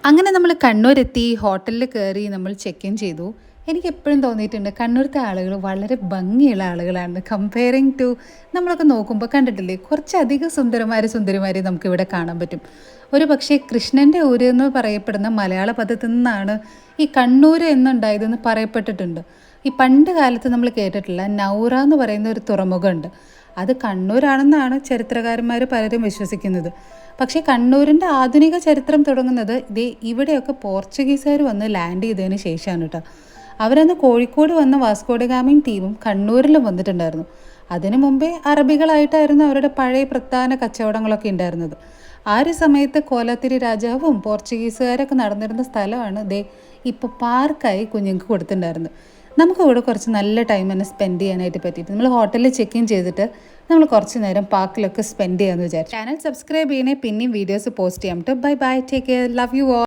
അങ്ങനെ നമ്മൾ കണ്ണൂരെത്തി ഹോട്ടലിൽ കയറി നമ്മൾ ചെക്ക് ഇൻ ചെയ്തു. എനിക്ക് എപ്പോഴും തോന്നിയിട്ടുണ്ട് കണ്ണൂരത്തെ ആളുകൾ വളരെ ഭംഗിയുള്ള ആളുകളാണ്. കമ്പയറിങ് ടു നമ്മളൊക്കെ നോക്കുമ്പോൾ കണ്ടിട്ടില്ലേ, കുറച്ചധികം സുന്ദരിമാരെ നമുക്കിവിടെ കാണാൻ പറ്റും. ഒരു പക്ഷേ കൃഷ്ണൻ്റെ ഊര് എന്ന് പറയപ്പെടുന്ന മലയാള പദത്തിൽ നിന്നാണ് ഈ കണ്ണൂർ എന്നുണ്ടായതെന്ന് പറയപ്പെട്ടിട്ടുണ്ട്. ഈ പണ്ട് കാലത്ത് നമ്മൾ കേട്ടിട്ടുള്ള നൗറ എന്ന് പറയുന്ന ഒരു തുറമുഖമുണ്ട്. അത് കണ്ണൂരാണെന്നാണ് ചരിത്രകാരന്മാർ പലരും വിശ്വസിക്കുന്നത്. പക്ഷേ കണ്ണൂരിൻ്റെ ആധുനിക ചരിത്രം തുടങ്ങുന്നത് ഇവിടെയൊക്കെ പോർച്ചുഗീസുകാർ വന്ന് ലാൻഡ് ചെയ്തതിന് ശേഷമാണ് കേട്ടോ. അവരന്ന് കോഴിക്കോട് വന്ന വാസ്കോഡഗാമയും ടീമും കണ്ണൂരിലും വന്നിട്ടുണ്ടായിരുന്നു. അതിനു മുമ്പേ അറബികളായിട്ടായിരുന്നു അവരുടെ പഴയ പ്രധാന കച്ചവടങ്ങളൊക്കെ ഉണ്ടായിരുന്നത്. ആ ഒരു സമയത്ത് കോലാത്തിരി രാജാവും പോർച്ചുഗീസുകാരൊക്കെ നടന്നിരുന്ന സ്ഥലമാണ് ഇപ്പോൾ പാർക്കായി കുഞ്ഞുങ്ങൾക്ക് കൊടുത്തിട്ടുണ്ടായിരുന്നത്. നമുക്കിവിടെ കുറച്ച് നല്ല ടൈം തന്നെ സ്പെൻഡ് ചെയ്യാനായിട്ട് പറ്റിയിട്ട് നമ്മൾ ഹോട്ടലിൽ ചെക്ക് ഇൻ ചെയ്തിട്ട് നമ്മൾ കുറച്ച് നേരം പാർക്കിലൊക്കെ സ്പെൻഡ് ചെയ്യാമെന്ന് വിചാരിച്ചു. ചാനൽ സബ്സ്ക്രൈബ് ചെയ്യണേ, പിന്നെയും വീഡിയോസ് പോസ്റ്റ് ചെയ്യാം കേട്ടോ. Bye bye, take care, love you all.